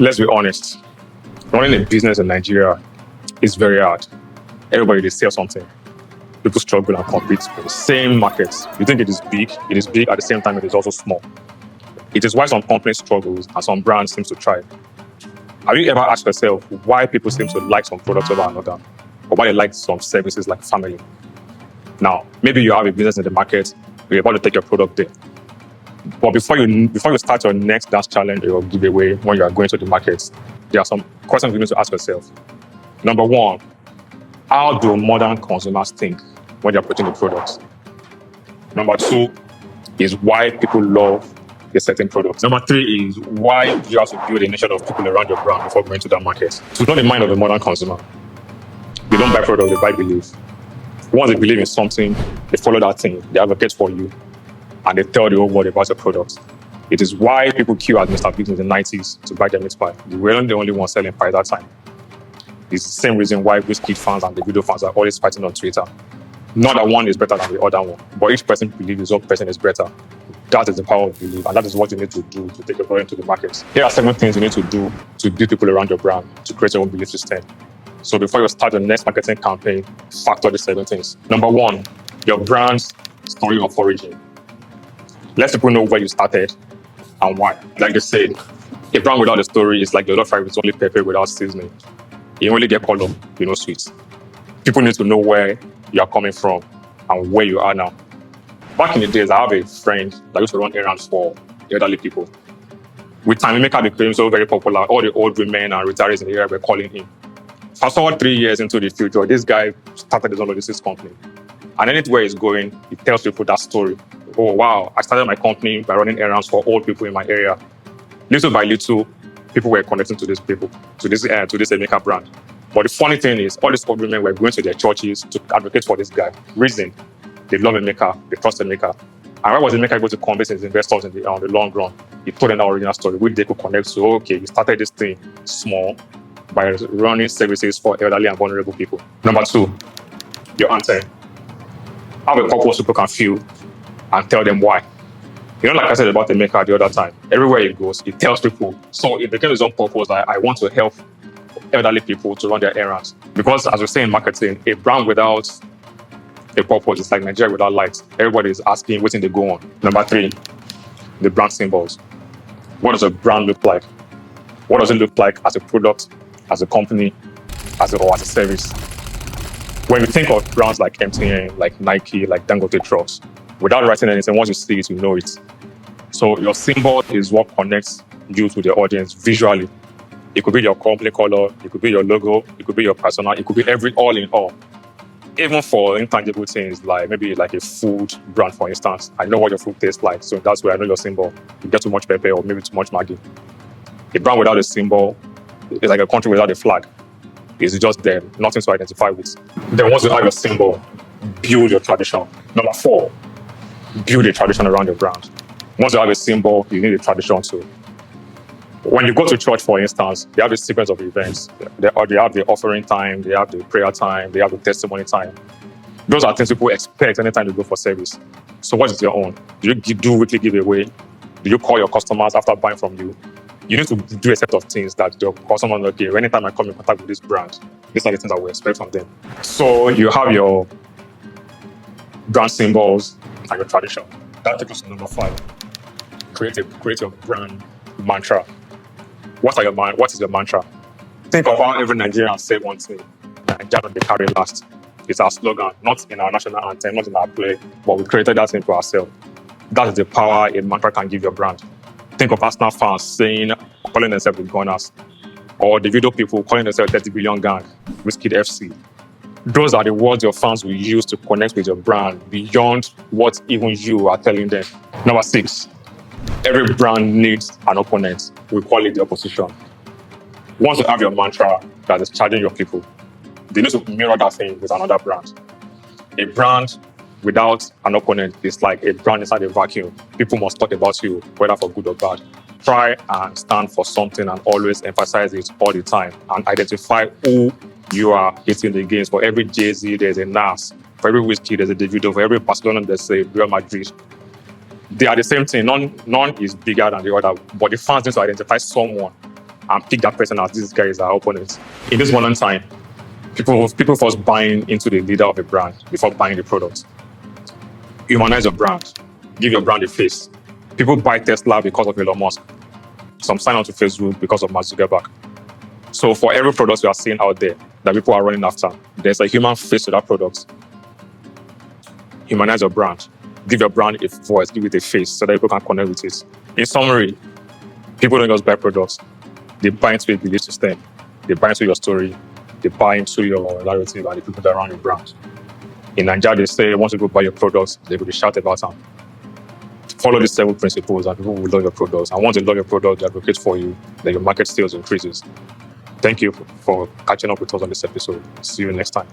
Let's be honest. Running a business in Nigeria is very hard. Everybody they sell something. People struggle and compete for the same markets. You think it is big at the same time it is also small. It is why some companies struggle and some brands seem to thrive. Have you ever asked yourself why people seem to like some products over another? Or why they like some services like family? Now, maybe you have a business in the market, you're about to take your product there. But before you start your next dance challenge or giveaway when you are going to the market, there are some questions you need to ask yourself. Number one, how do modern consumers think when they're putting the products? Number two is why people love a certain product. Number three is why you have to build a nation of people around your brand before going to that market. So it's not the mind of the modern consumer. They don't buy products, they buy belief. Once they believe in something, they follow that thing, they advocate for you, and they tell the whole world about your products. It is why people queue at Mr. Biggs in the 90s to buy their meat pie. We weren't the only ones selling pie at that time. It's the same reason why Whiskey fans and the video fans are always fighting on Twitter. Not that one is better than the other one, but each person believes his own person is better. That is the power of belief, and that is what you need to do to take your product into the market. Here are 7 things you need to do to build people around your brand, to create your own belief system. So before you start your next marketing campaign, factor these 7 things. Number 1, your brand's story of origin. Let people know where you started and why. Like they said, a brand without a story is like the fry with only pepper without seasoning. You only get color, sweet. People need to know where you are coming from and where you are now. Back in the days, I have a friend that used to run errands for elderly people. With time, Emeka became so very popular. All the old women and retirees in the area were calling him. Fast forward 3 years into the future, this guy started his own logistics company. And anywhere he's going, he tells people that story. Oh, wow, I started my company by running errands for old people in my area. Little by little, people were connecting to this Emeka brand. But the funny thing is, all these old women were going to their churches to advocate for this guy. Reason, they love Emeka, they trust Emeka. And why was Emeka able to convince his investors in the long run? He told them the original story, which they could connect to. Okay, you started this thing small by running services for elderly and vulnerable people. Number 2, your anthem. Have a purpose people can feel and tell them why. Like I said about Emeka the other time, everywhere he goes, he tells people. So it became his own purpose that I want to help elderly people to run their errands. Because as we say in marketing, a brand without a purpose is like Nigeria without lights. Everybody is asking what's in the go on. Number 3, the brand symbols. What does a brand look like? What does it look like as a product, as a company, as a service? When you think of brands like MTN, like Nike, like Dangote trucks, without writing anything, once you see it, you know it. So your symbol is what connects you to the audience visually. It could be your company color, it could be your logo, it could be your persona, it could be all in all. Even for intangible things, like maybe like a food brand, for instance. I know what your food tastes like, so that's where I know your symbol. You get too much pepper or maybe too much Maggi. A brand without a symbol is like a country without a flag. It's just there, nothing to identify with. Then once you have your symbol, build your tradition. Number 4, build a tradition around your brand. Once you have a symbol, you need a tradition too. When you go to church, for instance, they have a sequence of events. They have the offering time, they have the prayer time, they have the testimony time. Those are things people expect anytime you go for service. So what is your own? Do you do weekly giveaway? Do you call your customers after buying from you? You need to do a set of things that your customers, okay, anytime I come in contact with this brand, these are the things that we expect from them. So you have your brand symbols and your tradition. That takes us to number 5. Create your brand mantra. What is your mantra? Think of how every Nigerian say one thing. Nigeria they carry last. It's our slogan, not in our national anthem, not in our play, but we created that thing for ourselves. That is the power a mantra can give your brand. Think of Arsenal fans calling themselves the Gunners, or the video people calling themselves 30 billion gang, Whiskey FC. Those are the words your fans will use to connect with your brand beyond what even you are telling them. Number 6, every brand needs an opponent. We call it the opposition. Once you have your mantra that is charging your people, they need to mirror that thing with another brand. A brand without an opponent is like a brand inside a vacuum. People must talk about you, whether for good or bad. Try and stand for something and always emphasize it all the time and identify who you are hitting the games. For every Jay-Z, there's a Nas. For every Whiskey, there's a Davido. For every Barcelona, there's a Real Madrid. They are the same thing. None is bigger than the other, but the fans need to identify someone and pick that person as this guy is our opponent. In this modern time, people first buying into the leader of a brand before buying the product. Humanize your brand. Give your brand a face. People buy Tesla because of Elon Musk. Some sign on to Facebook because of Mark Zuckerberg. So for every product you are seeing out there that people are running after, there's a human face to that product. Humanize your brand. Give your brand a voice, give it a face so that people can connect with it. In summary, people don't just buy products. They buy into a belief system. They buy into your story. They buy into your narrative and the people that run your brand. In Nigeria, they say once people buy your products, they will shout about them. Follow these 7 principles and people will love your products. And once they love your product, they advocate for you, then your market sales increases. Thank you for catching up with us on this episode. See you next time.